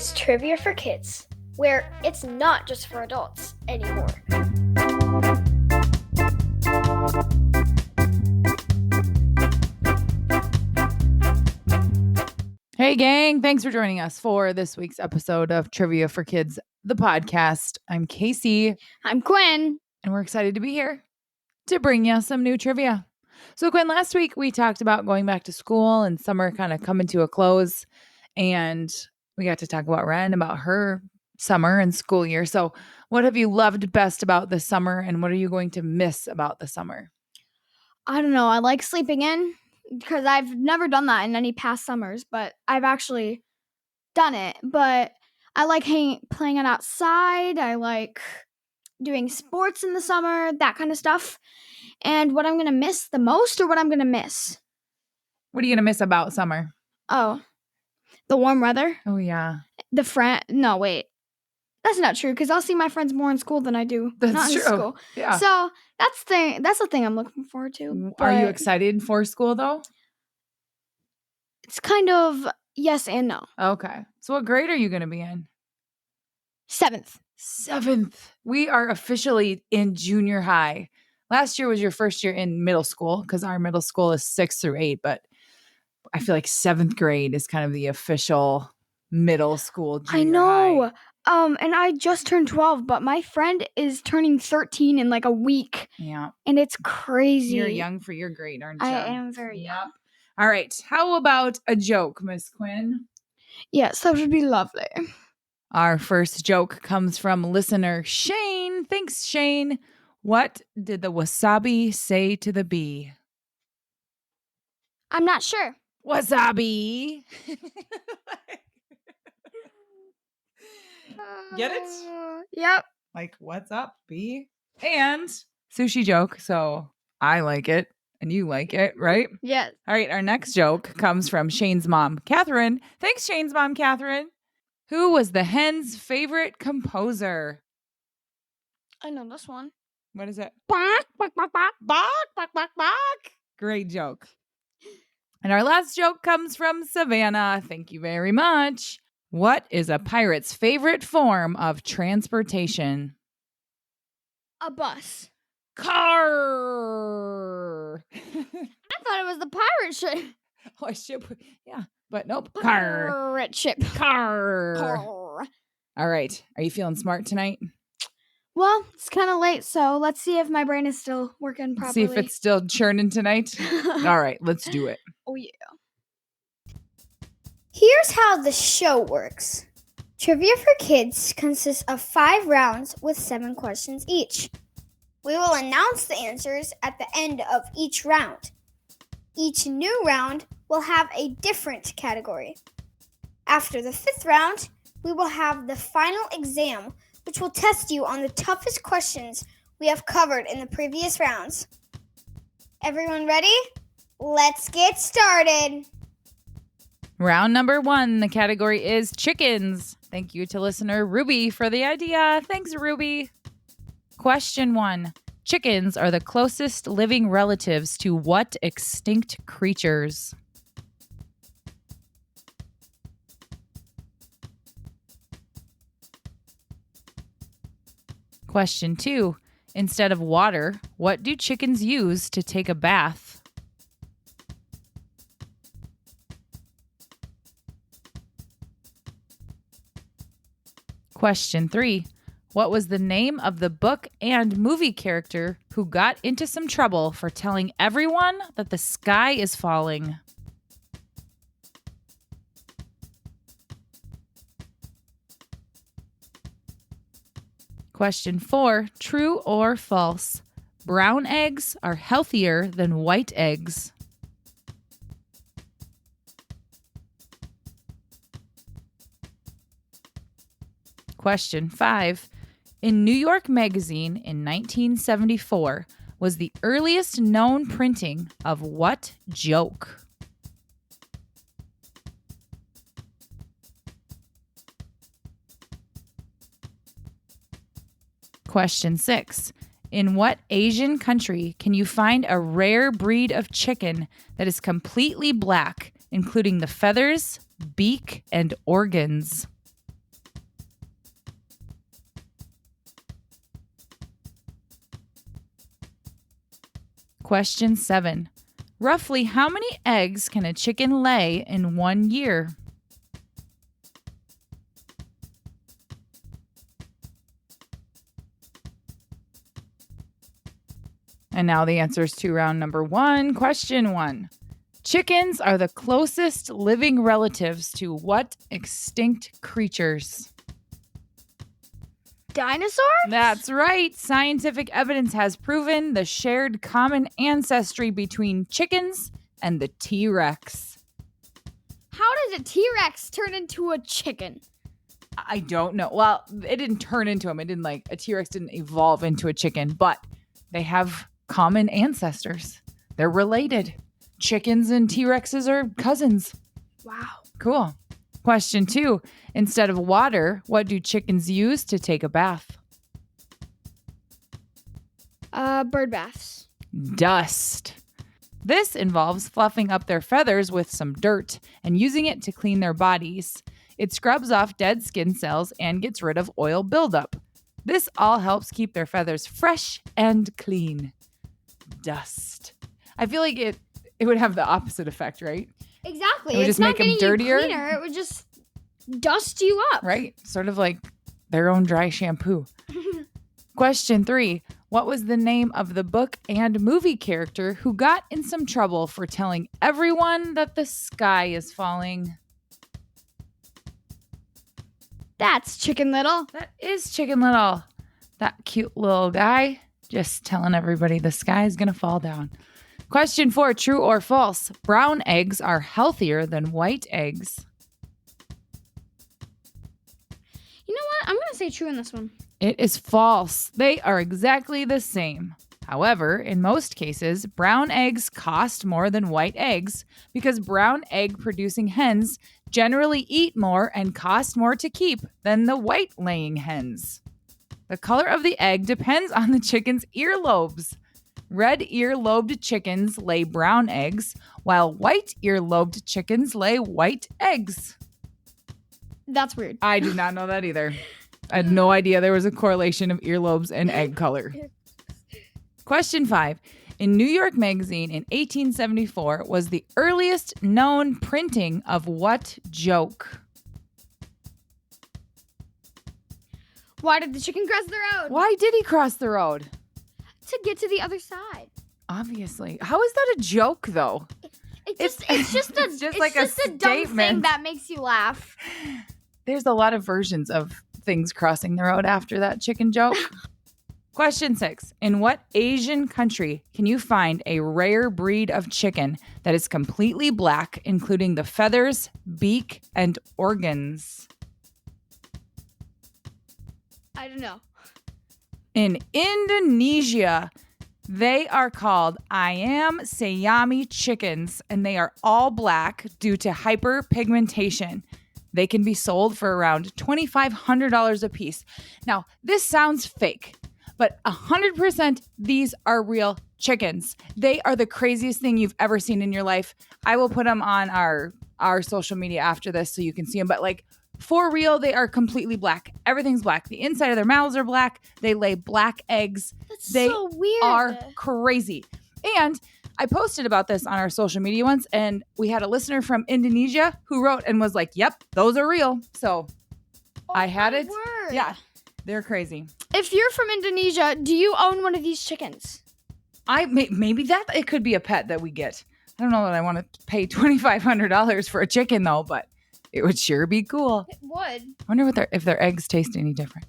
is Trivia for Kids, where it's not just for adults anymore. Hey gang, thanks for joining us for this week's episode of Trivia for Kids, the podcast. I'm Casey. I'm Quinn. And we're excited to be here to bring you some new trivia. So Quinn, last week we talked about going back to school and summer kind of coming to a close. And we got to talk about Ren, about her summer and school year. So what have you loved best about the summer and what are you going to miss about the summer? I don't know. I like sleeping in because I've never done that in any past summers, but I've actually done it. But I like playing it outside. I like doing sports in the summer, that kind of stuff. And what I'm going to miss the most or what I'm going to miss? What are you going to miss about summer? Oh, the warm weather. Oh, yeah. No, wait. That's not true because I'll see my friends more in school than I do not in school. Yeah. So that's the thing I'm looking forward to. Are you excited for school though? It's kind of yes and no. Okay. So what grade are you going to be in? 7th. We are officially in junior high. Last year was your first year in middle school because our middle school is 6 through 8, but I feel like 7th grade is kind of the official middle school junior I know. high. And I just turned 12, but my friend is turning 13 in like a week. Yeah. And it's crazy. You're young for your grade, aren't you? I am very young. All right. How about a joke, Miss Quinn? Yes, that would be lovely. Our first joke comes from listener Shane. Thanks, Shane. What did the wasabi say to the bee? I'm not sure. Wasabi. Get it? Yep. Like, what's up, bee? And sushi joke. So I like it and you like it, right? Yes. All right. Our next joke comes from Shane's mom, Catherine. Thanks, Shane's mom, Catherine. Who was the hen's favorite composer? I know this one. What is it? Bark, bark, bark, bark. Bark, bark, bark, bark. Great joke. And our last joke comes from Savannah. Thank you very much. What is a pirate's favorite form of transportation? A bus. Car. I thought it was the pirate ship. Oh, a ship. Yeah, but nope. Car. Pirate ship. Car. Car. All right. Are you feeling smart tonight? Well, it's kind of late, so let's see if my brain is still working properly. See if it's still churning tonight. All right, let's do it. Oh, yeah. Here's how the show works. Trivia for Kids consists of 5 rounds with 7 questions each. We will announce the answers at the end of each round. Each new round will have a different category. After the 5th round, we will have the final exam, which will test you on the toughest questions we have covered in the previous rounds. Everyone ready? Let's get started. Round number 1, the category is chickens. Thank you to listener Ruby for the idea. Thanks, Ruby. Question 1. Chickens are the closest living relatives to what extinct creatures? Question 2. Instead of water, what do chickens use to take a bath? Question 3. What was the name of the book and movie character who got into some trouble for telling everyone that the sky is falling? Question 4. True or false? Brown eggs are healthier than white eggs. Question 5. In New York Magazine in 1974 was the earliest known printing of what joke? Question 6. In what Asian country can you find a rare breed of chicken that is completely black, including the feathers, beak, and organs? Question 7. Roughly how many eggs can a chicken lay in 1 year? And now the answers to round number 1. Question 1. Chickens are the closest living relatives to what extinct creatures? Dinosaurs? That's right. Scientific evidence has proven the shared common ancestry between chickens and the T-Rex. How does a T-Rex turn into a chicken? I don't know. Well, it didn't turn into him. It didn't a T-Rex didn't evolve into a chicken, but they have common ancestors. They're related. Chickens and T-Rexes are cousins. Wow. Cool. Question 2. Instead of water, what do chickens use to take a bath? Bird baths. Dust. This involves fluffing up their feathers with some dirt and using it to clean their bodies. It scrubs off dead skin cells and gets rid of oil buildup. This all helps keep their feathers fresh and clean. Dust. I feel like it would have the opposite effect, right? Exactly. It would It's just not make them getting dirtier. you cleaner. It would just dust you up. Right? Sort of like their own dry shampoo. Question 3. What was the name of the book and movie character who got in some trouble for telling everyone that the sky is falling? That's Chicken Little. That is Chicken Little. That cute little guy just telling everybody the sky is going to fall down. Question 4, true or false? Brown eggs are healthier than white eggs. You know what? I'm going to say true in this one. It is false. They are exactly the same. However, in most cases, brown eggs cost more than white eggs because brown egg producing hens generally eat more and cost more to keep than the white laying hens. The color of the egg depends on the chicken's earlobes. Red ear-lobed chickens lay brown eggs, while white ear-lobed chickens lay white eggs. That's weird. I did not know that either. I had no idea there was a correlation of earlobes and egg color. Question 5. In New York Magazine in 1874 was the earliest known printing of what joke? Why did the chicken cross the road? Why did he cross the road? To get to the other side. Obviously. How is that a joke, though? It's just a dumb thing statement. that makes you laugh. There's a lot of versions of things crossing the road after that chicken joke. Question 6. In what Asian country can you find a rare breed of chicken that is completely black, including the feathers, beak, and organs? I don't know. In Indonesia, they are called Ayam Siami chickens, and they are all black due to hyperpigmentation. They can be sold for around $2,500 a piece. Now, this sounds fake, but 100% these are real chickens. They are the craziest thing you've ever seen in your life. I will put them on our social media after this so you can see them, but for real, they are completely black. Everything's black. The inside of their mouths are black. They lay black eggs. They so weird. are crazy. And I posted about this on our social media once, and we had a listener from Indonesia who wrote and was like, yep, those are real. So I had it. Word. Yeah, they're crazy. If you're from Indonesia, do you own one of these chickens? Maybe that it could be a pet that we get. I don't know that I want to pay $2,500 for a chicken, though, but it would sure be cool. It would. I wonder if their eggs taste any different.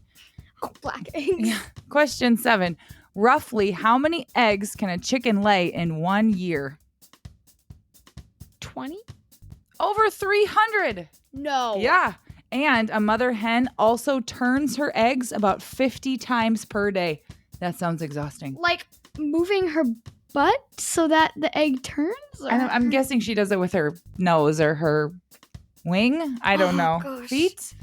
Oh, black eggs. Yeah. Question 7. Roughly how many eggs can a chicken lay in 1 year? 20? Over 300. No. Yeah. And a mother hen also turns her eggs about 50 times per day. That sounds exhausting. Like moving her butt so that the egg turns? I'm guessing she does it with her nose or her wing. I don't know. Gosh. Feet?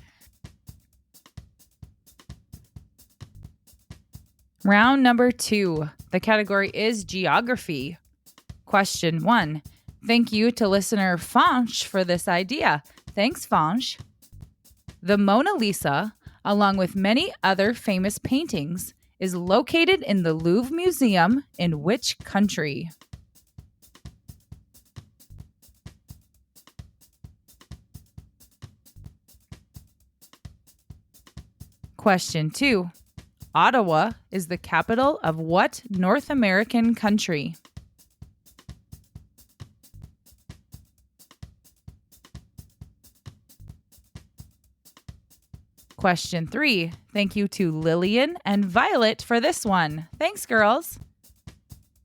Round number 2. The category is geography. Question 1. Thank you to listener Fanch for this idea. Thanks, Fanch. The Mona Lisa, along with many other famous paintings, is located in the Louvre Museum in which country? Question 2. Ottawa is the capital of what North American country? Question 3. Thank you to Lillian and Violet for this one. Thanks, girls.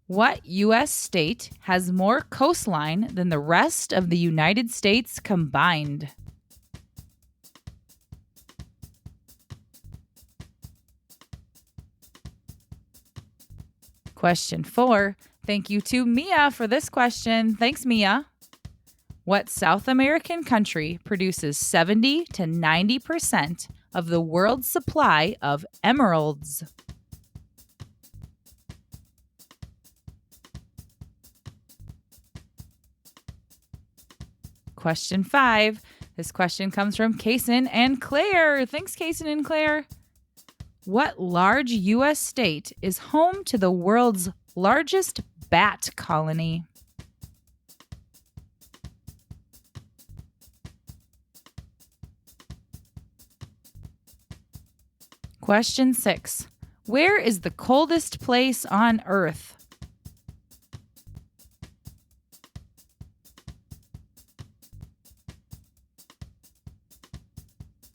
What U.S. state has more coastline than the rest of the United States combined? Question 4. Thank you to Mia for this question. Thanks, Mia. What South American country produces 70 to 90% of the world's supply of emeralds? Question 5. This question comes from Kaysen and Claire. Thanks, Kaysen and Claire. What large U.S. state is home to the world's largest bat colony? Question 6. Where is the coldest place on Earth?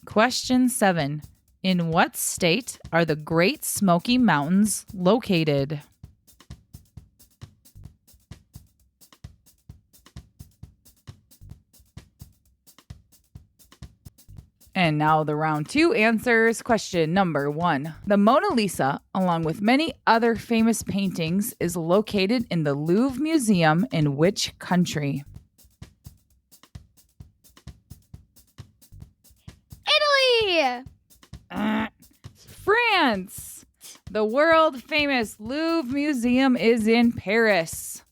Question 7. In what state are the Great Smoky Mountains located? And now the round 2 answers. Question number 1. The Mona Lisa, along with many other famous paintings, is located in the Louvre Museum in which country? Italy! France. The world famous Louvre Museum is in Paris.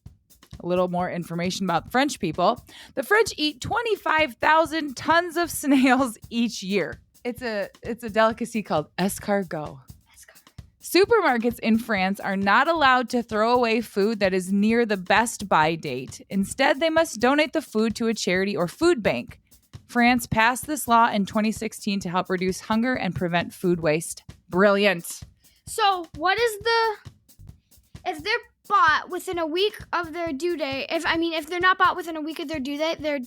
A little more information about French people. The French eat 25,000 tons of snails each year. It's a delicacy called escargot. Supermarkets in France are not allowed to throw away food that is near the best buy date. Instead, they must donate the food to a charity or food bank. France passed this law in 2016 to help reduce hunger and prevent food waste. Brilliant. So, what is if they're bought within a week of their due date, if they're not bought within a week of their due date, they're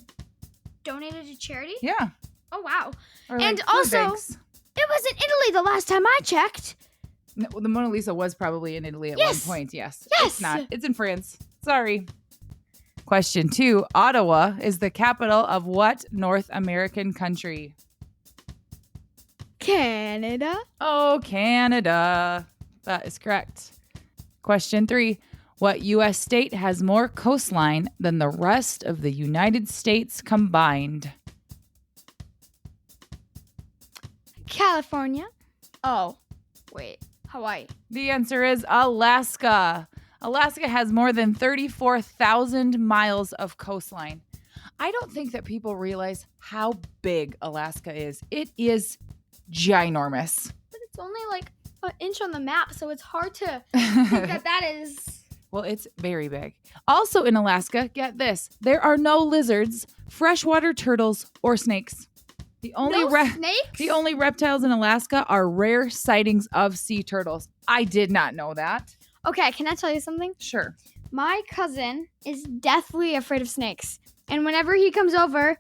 donated to charity? Yeah. Oh, wow. Or And food also, banks. it was in Italy the last time I checked. No, the Mona Lisa was probably in Italy at Yes. one point, yes. Yes. It's not. It's in France. Sorry. Question 2. Ottawa is the capital of what North American country? Canada. Oh, Canada. That is correct. Question 3. What U.S. state has more coastline than the rest of the United States combined? California. Oh, wait. Hawaii. The answer is Alaska. Alaska has more than 34,000 miles of coastline. I don't think that people realize how big Alaska is. It is ginormous. But it's only like an inch on the map, so it's hard to think that is... Well, it's very big. Also in Alaska, get this, there are no lizards, freshwater turtles, or snakes. The only snakes? The only reptiles in Alaska are rare sightings of sea turtles. I did not know that. Okay, can I tell you something? Sure. My cousin is deathly afraid of snakes. And whenever he comes over,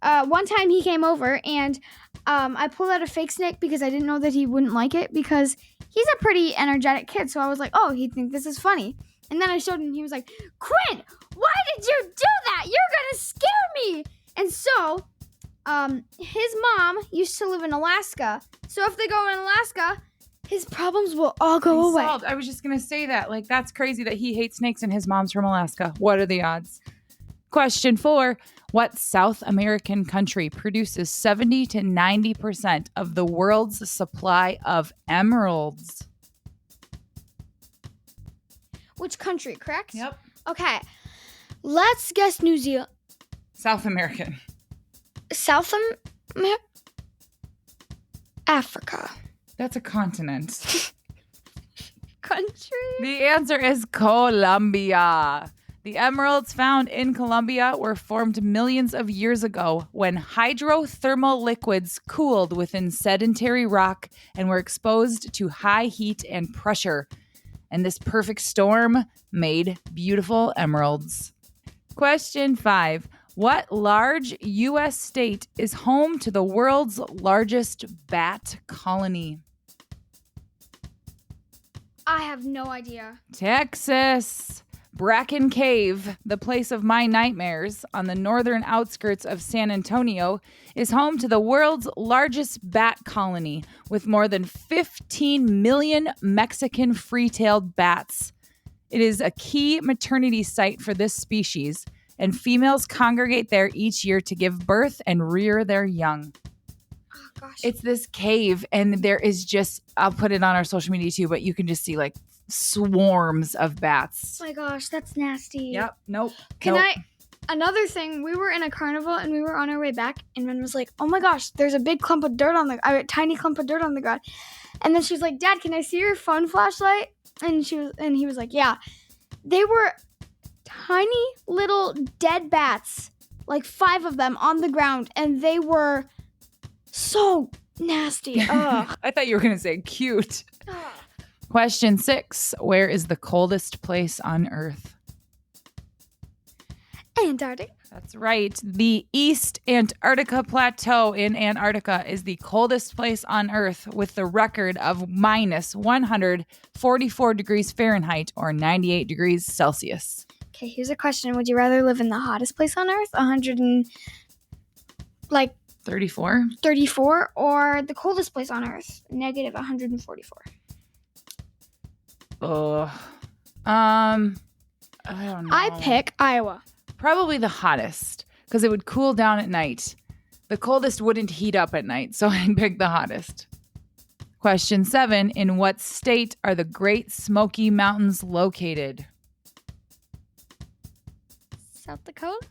one time he came over and I pulled out a fake snake because I didn't know that he wouldn't like it because he's a pretty energetic kid. So I was like, oh, he'd think this is funny. And then I showed him and he was like, Quinn, why did you do that? You're going to scare me. And so his mom used to live in Alaska. So if they go in Alaska, his problems will all go away. Solved. I was just going to say that. Like, that's crazy that he hates snakes and his mom's from Alaska. What are the odds? Question 4. What South American country produces 70 to 90% of the world's supply of emeralds? Which country, correct? Yep. Okay. Let's guess New Zealand. South American. South America. Africa. That's a continent. country? The answer is Colombia. The emeralds found in Colombia were formed millions of years ago when hydrothermal liquids cooled within sedentary rock and were exposed to high heat and pressure. And this perfect storm made beautiful emeralds. Question 5. What large U.S. state is home to the world's largest bat colony? I have no idea. Texas. Bracken Cave, the place of my nightmares on the northern outskirts of San Antonio, is home to the world's largest bat colony with more than 15 million Mexican free-tailed bats. It is a key maternity site for this species, and females congregate there each year to give birth and rear their young. Oh, gosh. It's this cave, and there is just, I'll put it on our social media too, but you can just see like swarms of bats. Oh my gosh, that's nasty. Yep. Nope. Another thing, we were in a carnival and we were on our way back, and Ren was like, oh my gosh, there's a big clump of dirt a tiny clump of dirt on the ground. And then she was like, Dad, can I see your phone flashlight? And he was like, yeah. They were tiny little dead bats, like 5 of them on the ground, and they were so nasty. Ugh. I thought you were going to say cute. Ugh. Question 6. Where is the coldest place on Earth? Antarctica. That's right. The East Antarctica Plateau in Antarctica is the coldest place on Earth with the record of minus 144 degrees Fahrenheit or 98 degrees Celsius. Okay, here's a question. Would you rather live in the hottest place on Earth, 34? 34, or the coldest place on Earth, negative 144? I don't know. I pick Iowa. Probably the hottest because it would cool down at night. The coldest wouldn't heat up at night, so I'd pick the hottest. Question 7. In what state are the Great Smoky Mountains located? South Dakota?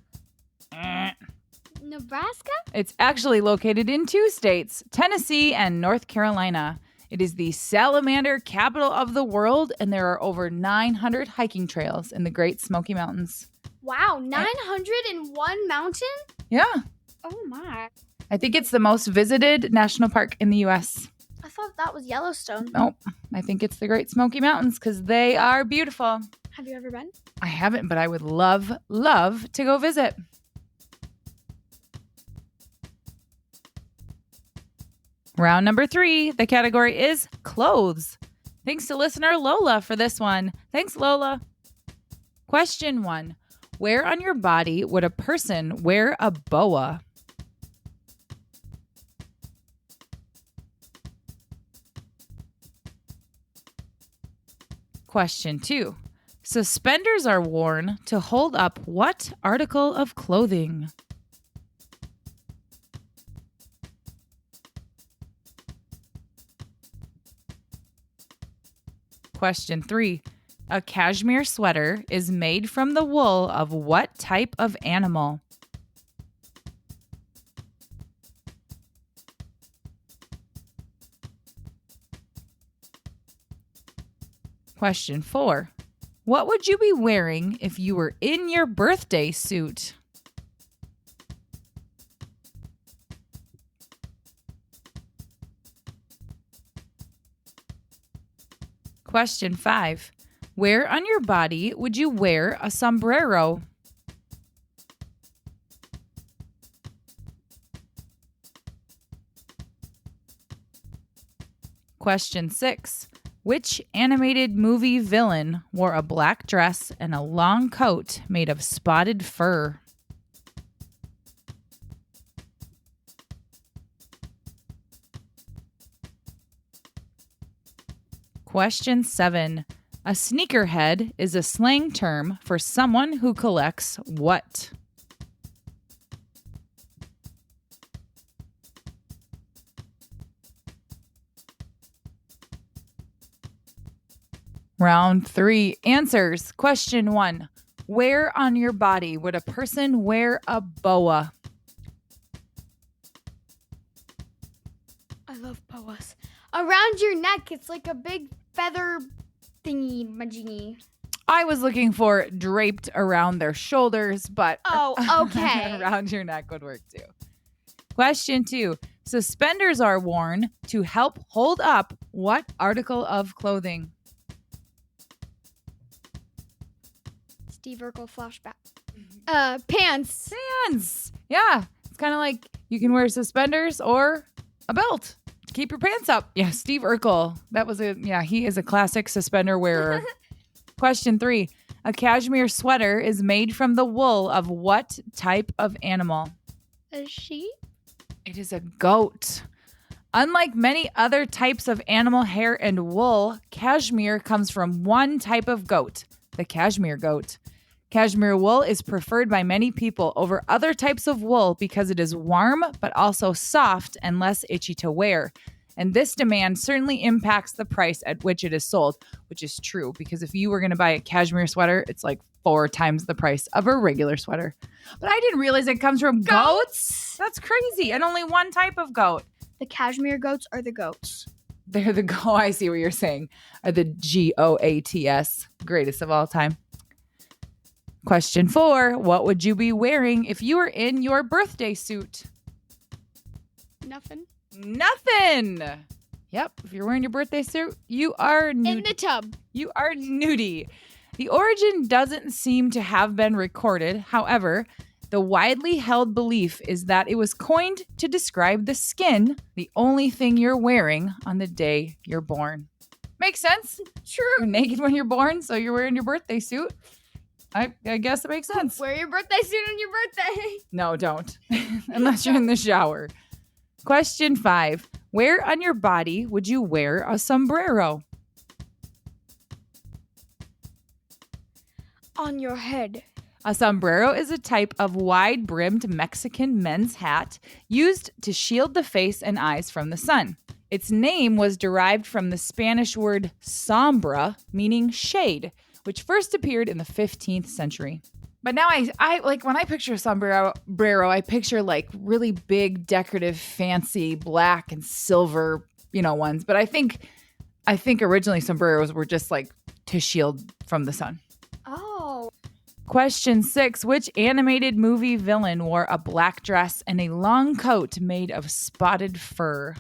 Nebraska? It's actually located in 2 states, Tennessee and North Carolina. It is the salamander capital of the world, and there are over 900 hiking trails in the Great Smoky Mountains. Wow, 901 mountain? Yeah. Oh my. I think it's the most visited national park in the U.S. I thought that was Yellowstone. Nope. I think it's the Great Smoky Mountains because they are beautiful. Have you ever been? I haven't, but I would love to go visit. Round number 3, the category is clothes. Thanks to listener Lola for this one. Thanks, Lola. Question 1. Where on your body would a person wear a boa? Question 2. Suspenders are worn to hold up what article of clothing? Question 3. A cashmere sweater is made from the wool of what type of animal? Question 4. What would you be wearing if you were in your birthday suit? Question 5. Where on your body would you wear a sombrero? Question 6. Which animated movie villain wore a black dress and a long coat made of spotted fur? Question 7. A sneakerhead is a slang term for someone who collects what? Round 3. Answers. Question 1. Where on your body would a person wear a boa? I love boas. Around your neck, it's like a big feather thingy majingy. I was looking for draped around their shoulders, but Oh, okay. around your neck would work too. Question 2. Suspenders are worn to help hold up what article of clothing? Steve Urkel flashback. Pants. Pants. Yeah. It's kind of like you can wear suspenders or a belt to keep your pants up. Yeah, Steve Urkel. He is a classic suspender wearer. Question 3. A cashmere sweater is made from the wool of what type of animal? A sheep? It is a goat. Unlike many other types of animal hair and wool, cashmere comes from one type of goat, the cashmere goat. Cashmere wool is preferred by many people over other types of wool because it is warm, but also soft and less itchy to wear. And this demand certainly impacts the price at which it is sold, which is true because if you were going to buy a cashmere sweater, it's like 4 times the price of a regular sweater. But I didn't realize it comes from goats. That's crazy. And only one type of goat. The cashmere goats are the goats. They're the I see what you're saying. Are the GOATS, greatest of all time. Question 4. What would you be wearing if you were in your birthday suit? Nothing. Nothing. Yep. If you're wearing your birthday suit, you are In the tub. You are nudie. The origin doesn't seem to have been recorded. However, the widely held belief is that it was coined to describe the skin, the only thing you're wearing on the day you're born. Makes sense. True. You're naked when you're born, so you're wearing your birthday suit. I guess it makes sense. Wear your birthday suit on your birthday. No, don't. Unless you're in the shower. Question 5. Where on your body would you wear a sombrero? On your head. A sombrero is a type of wide-brimmed Mexican men's hat used to shield the face and eyes from the sun. Its name was derived from the Spanish word sombra, meaning shade, which first appeared in the 15th century. But now I like when I picture a sombrero, I picture like really big, decorative, fancy black and silver, ones. But I think originally sombreros were just like to shield from the sun. Oh. Question 6. Which animated movie villain wore a black dress and a long coat made of spotted fur?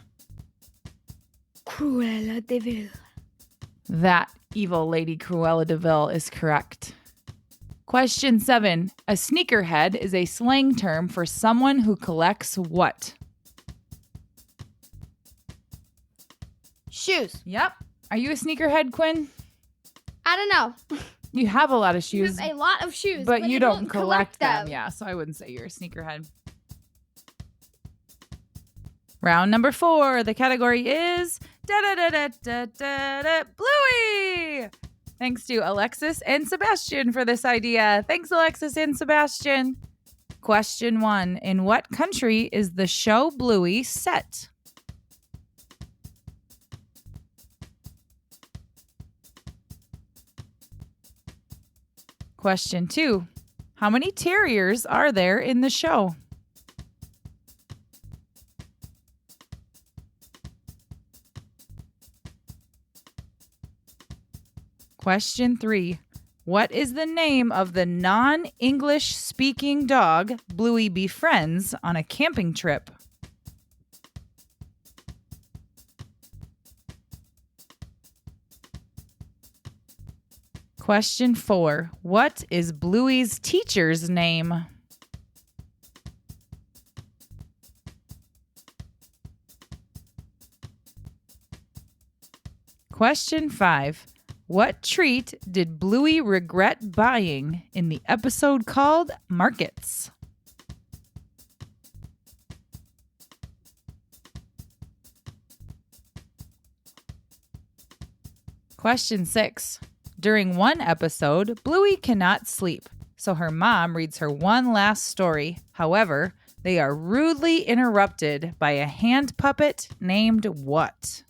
Cruella de Vil. That evil lady Cruella de Vil is correct. Question 7. A sneakerhead is a slang term for someone who collects what? Shoes. Yep. Are you a sneakerhead, Quinn? I don't know. You have a lot of shoes. There's a lot of shoes. But you I don't collect them. Yeah, so I wouldn't say you're a sneakerhead. Round number 4. The category is Bluey. Thanks to Alexis and Sebastian for this idea. Thanks, Alexis and Sebastian. Question 1. In what country is the show Bluey set? Question 2. How many terriers are there in the show? Question 3. What is the name of the non-English speaking dog Bluey befriends on a camping trip? Question 4. What is Bluey's teacher's name? Question 5. What treat did Bluey regret buying in the episode called Markets? Question 6. During one episode, Bluey cannot sleep, so her mom reads her one last story. However, they are rudely interrupted by a hand puppet named what?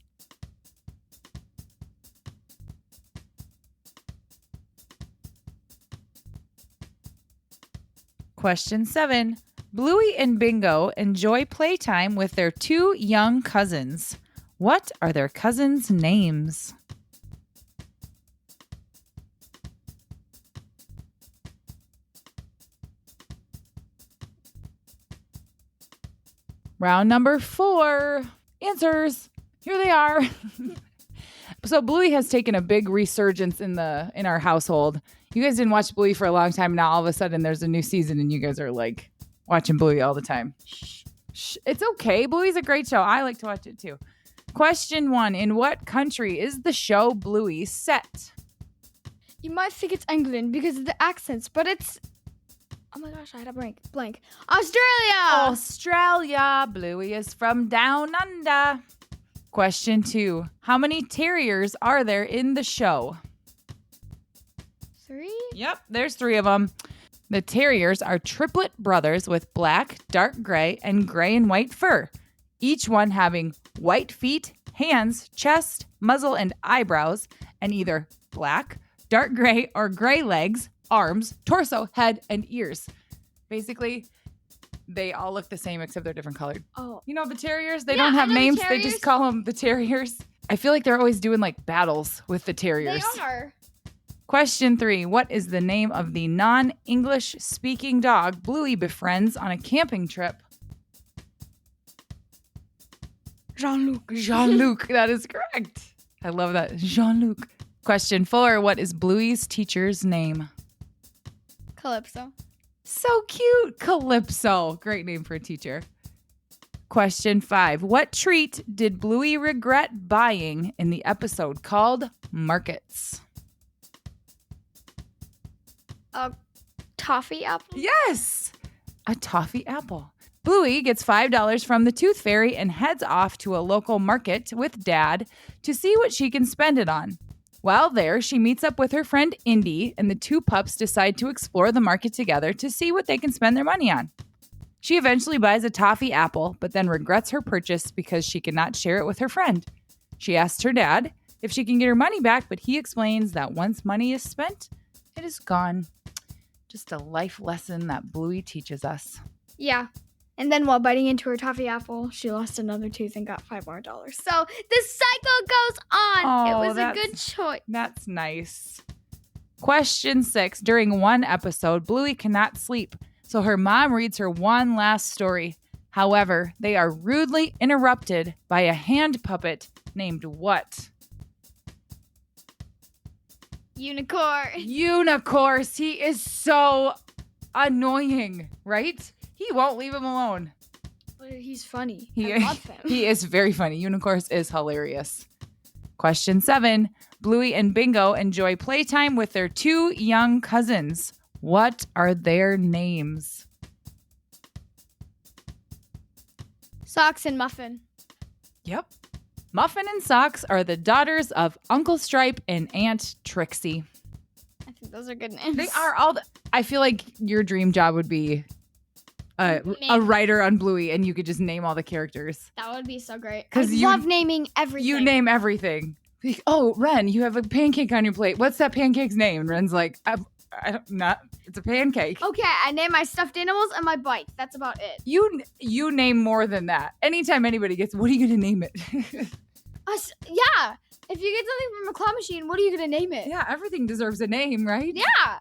Question 7. Bluey and Bingo enjoy playtime with their 2 young cousins. What are their cousins' names? Round number 4. Answers. Here they are. So Bluey has taken a big resurgence in our household. You guys didn't watch Bluey for a long time. Now all of a sudden there's a new season and you guys are like watching Bluey all the time. Shh. It's okay. Bluey's a great show. I like to watch it too. Question 1. In what country is the show Bluey set? You might think it's England because of the accents, but it's... Oh my gosh, I had a blank. Australia! Australia. Bluey is from down under. Question 2. How many terriers are there in the show? 3? Yep, there's 3 of them. The terriers are triplet brothers with black, dark gray, and gray and white fur, each one having white feet, hands, chest, muzzle, and eyebrows, and either black, dark gray, or gray legs, arms, torso, head, and ears. Basically, they all look the same except they're different colored. Oh. You know the terriers? They Yeah, don't have I know the names. They terriers. just call them the terriers. I feel like they're always doing like battles with the terriers. They are. Question 3. What is the name of the non-English speaking dog Bluey befriends on a camping trip? Jean-Luc. Jean-Luc. That is correct. I love that. Jean-Luc. Question 4. What is Bluey's teacher's name? Calypso. So cute. Calypso. Great name for a teacher. Question 5. What treat did Bluey regret buying in the episode called Markets? A toffee apple? Yes, a toffee apple. Bluey gets $5 from the Tooth Fairy and heads off to a local market with Dad to see what she can spend it on. While there, she meets up with her friend Indy, and the 2 pups decide to explore the market together to see what they can spend their money on. She eventually buys a toffee apple, but then regrets her purchase because she cannot share it with her friend. She asks her dad if she can get her money back, but he explains that once money is spent, it is gone. Just a life lesson that Bluey teaches us. Yeah. And then while biting into her toffee apple, she lost another tooth and got $5 more. So the cycle goes on. Oh, it was a that's- good choice. That's nice. Question 6. During one episode, Bluey cannot sleep, so her mom reads her one last story. However, they are rudely interrupted by a hand puppet named what? Unicorn. Unicorn. He is so annoying, right? He won't leave him alone. But he's funny. He, I love him. he is very funny. Unicorn is hilarious. Question 7. Bluey and Bingo enjoy playtime with their 2 young cousins. What are their names? Socks and Muffin. Yep. Muffin and Socks are the daughters of Uncle Stripe and Aunt Trixie. I think those are good names. They are all I feel like your dream job would be a writer on Bluey, and you could just name all the characters. That would be so great. I 'Cause you- love naming everything. You name everything. Oh, Ren, you have a pancake on your plate. What's that pancake's name? And Ren's like, I don't not. It's a pancake. Okay, I name my stuffed animals and my bikes. That's about it. You name more than that. Anytime anybody gets, what are you gonna name it? Yeah. If you get something from a claw machine, what are you going to name it? Yeah, everything deserves a name, right? Yeah.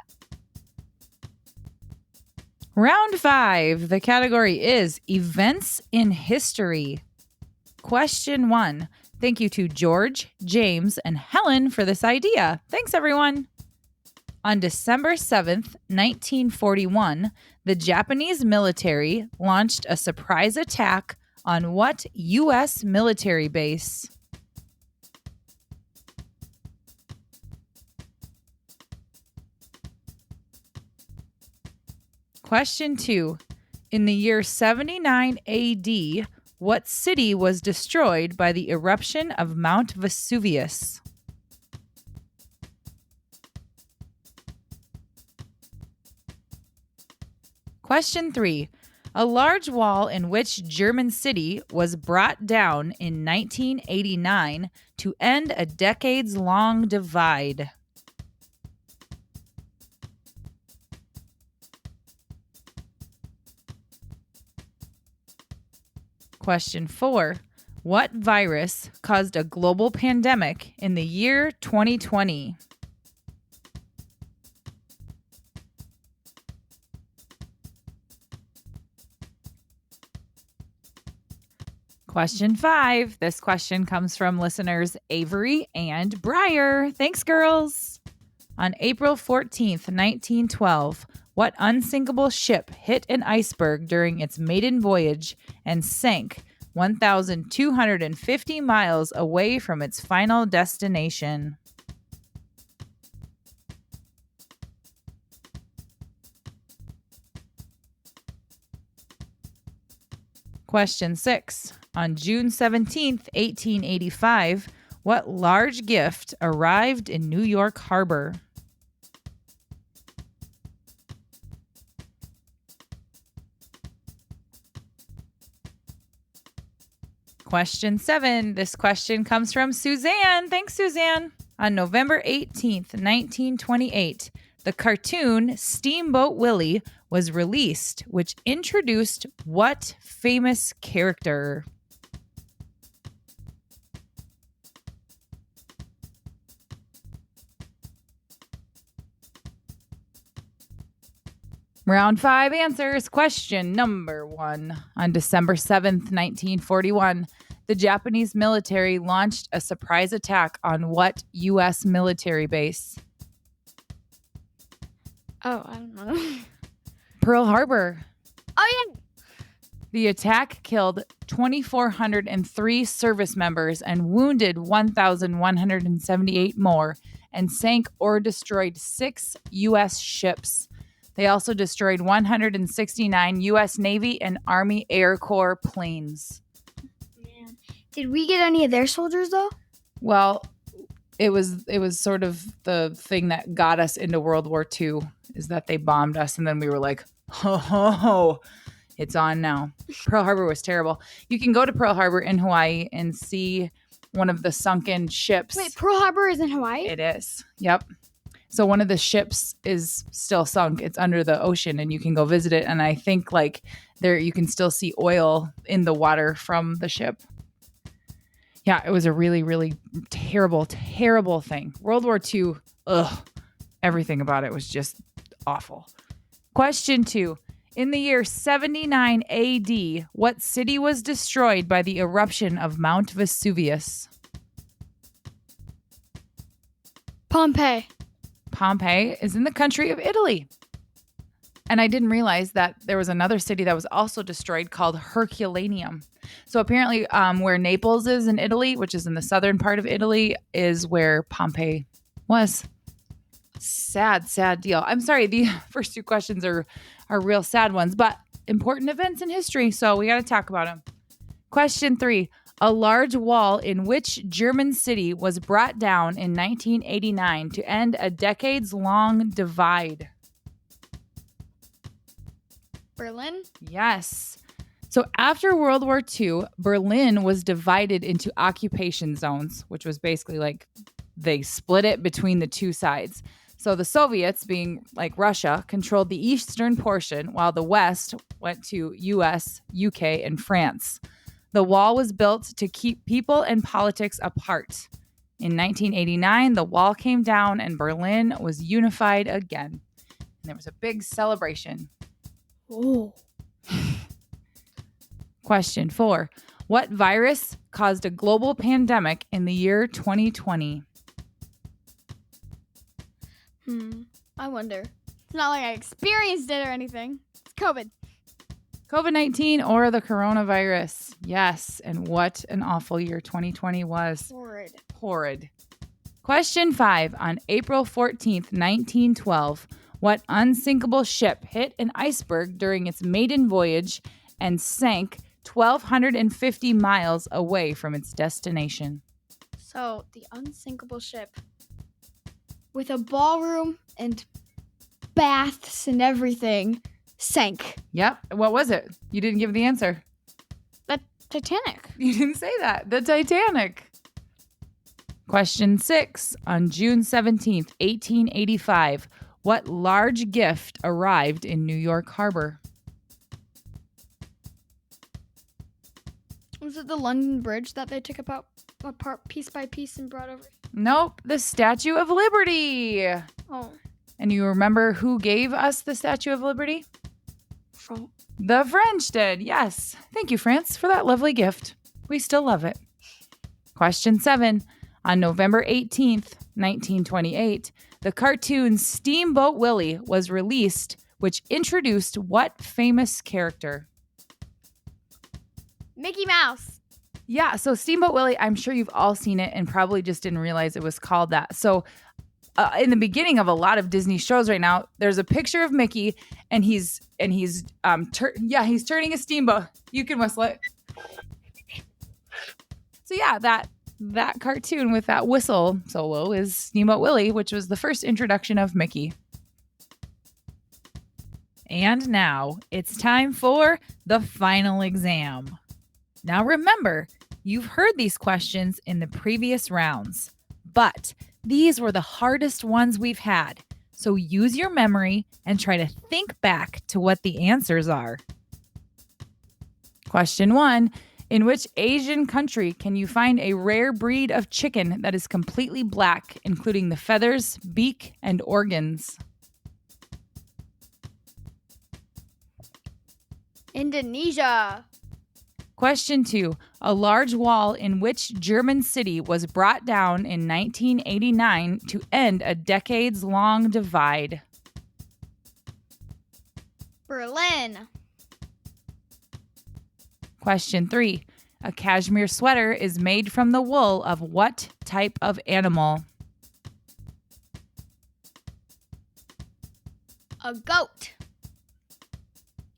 Round 5. The category is Events in History. Question 1. Thank you to George, James, and Helen for this idea. Thanks, everyone. On December 7th, 1941, the Japanese military launched a surprise attack on what U.S. military base? Question 2. In the year 79 AD, what city was destroyed by the eruption of Mount Vesuvius? Question 3. A large wall in which German city was brought down in 1989 to end a decades-long divide. Question 4. What virus caused a global pandemic in the year 2020? Question 5. This question comes from listeners Avery and Breyer. Thanks, girls. On April 14th, 1912, what unsinkable ship hit an iceberg during its maiden voyage and sank 1,250 miles away from its final destination? Question 6. On June 17th, 1885, what large gift arrived in New York Harbor? Question 7. This question comes from Suzanne. Thanks, Suzanne. On November 18th, 1928, the cartoon Steamboat Willie was released, which introduced what famous character? Round 5 answers. Question number 1. On December 7th, 1941, the Japanese military launched a surprise attack on what U.S. military base? Oh, I don't know. Pearl Harbor. Oh, yeah. The attack killed 2,403 service members and wounded 1,178 more and sank or destroyed 6 U.S. ships. They also destroyed 169 U.S. Navy and Army Air Corps planes. Man. Did we get any of their soldiers, though? Well, it was sort of the thing that got us into World War II, is that they bombed us, and then we were like, ho, ho, ho, it's on now. Pearl Harbor was terrible. You can go to Pearl Harbor in Hawaii and see one of the sunken ships. Wait, Pearl Harbor is in Hawaii? It is. Yep. So one of the ships is still sunk. It's under the ocean, and you can go visit it. And I think like there you can still see oil in the water from the ship. Yeah, it was a really, really terrible, terrible thing. World War II, everything about it was just awful. Question 2. In the year 79 AD, what city was destroyed by the eruption of Mount Vesuvius? Pompeii. Pompeii is in the country of Italy. And I didn't realize that there was another city that was also destroyed called Herculaneum. So apparently where Naples is in Italy, which is in the southern part of Italy, is where Pompeii was. Sad, sad deal. I'm sorry, the first 2 questions are real sad ones, but important events in history, so we got to talk about them. Question 3. A large wall in which German city was brought down in 1989 to end a decades-long divide? Berlin? Yes. So after World War II, Berlin was divided into occupation zones, which was basically like they split it between the 2 sides. So the Soviets, being like Russia, controlled the eastern portion, while the West went to US, UK, and France. The wall was built to keep people and politics apart. In 1989, the wall came down and Berlin was unified again. And there was a big celebration. Oh. Question 4. What virus caused a global pandemic in the year 2020? I wonder. It's not like I experienced it or anything. It's COVID. COVID-19 or the coronavirus. Yes. And what an awful year 2020 was. Horrid. Question 5. On April 14th, 1912, what unsinkable ship hit an iceberg during its maiden voyage and sank 1,250 miles away from its destination? So, the unsinkable ship with a ballroom and baths and everything sank. Yep. What was it? You didn't give the answer. The Titanic. You didn't say that. The Titanic. Question 6. On June 17th, 1885, what large gift arrived in New York Harbor? Was it the London Bridge that they took apart piece by piece and brought over? Nope. The Statue of Liberty. Oh. And you remember who gave us the Statue of Liberty? France. The French did. Yes. Thank you, France, for that lovely gift. We still love it. Question 7. On November 18th, 1928, the cartoon Steamboat Willie was released, which introduced what famous character? Mickey Mouse. Yeah, so Steamboat Willie, I'm sure you've all seen it and probably just didn't realize it was called that. So in the beginning of a lot of Disney shows right now, there's a picture of Mickey and he's turning a steamboat. You can whistle it. So yeah, that cartoon with that whistle solo is Steamboat Willie, which was the first introduction of Mickey. And now it's time for the final exam. Now remember, you've heard these questions in the previous rounds, but these were the hardest ones we've had. So use your memory and try to think back to what the answers are. Question 1. In which Asian country can you find a rare breed of chicken that is completely black, including the feathers, beak, and organs? Indonesia. Question 2. A large wall in which German city was brought down in 1989 to end a decades-long divide? Berlin. Question 3. A cashmere sweater is made from the wool of what type of animal? A goat.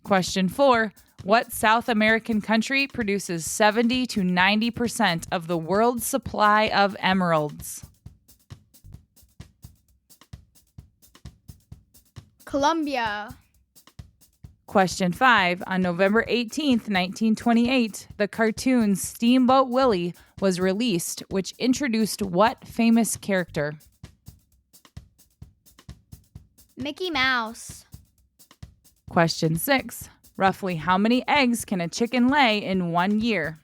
Question 4. What South American country produces 70 to 90% of the world's supply of emeralds? Colombia. Question 5. On November 18th, 1928, the cartoon Steamboat Willie was released, which introduced what famous character? Mickey Mouse. Question 6. Roughly how many eggs can a chicken lay in 1 year?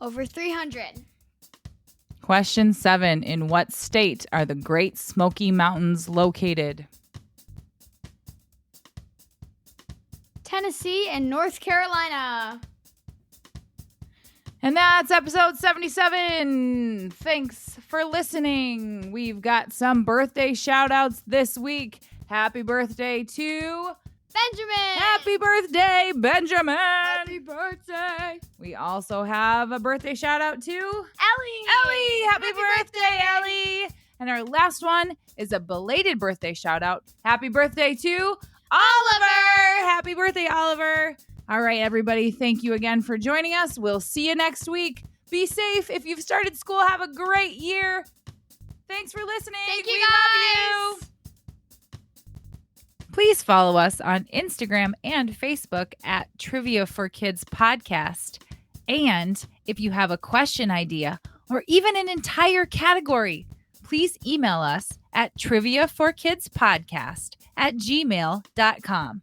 Over 300. Question 7. In what state are the Great Smoky Mountains located? Tennessee and North Carolina. And that's episode 77. Thanks for listening. We've got some birthday shout outs this week. Happy birthday to Benjamin. Happy birthday, Benjamin. Happy birthday. We also have a birthday shout out to Ellie. Ellie. Happy birthday, Ellie. And our last one is a belated birthday shout out. Happy birthday to Oliver. Happy birthday, Oliver. All right, everybody. Thank you again for joining us. We'll see you next week. Be safe. If you've started school, have a great year. Thanks for listening. Thank you, We guys. love you. Please follow us on Instagram and Facebook at Trivia for Kids Podcast. And if you have a question idea or even an entire category, please email us at triviaforkidspodcast@gmail.com.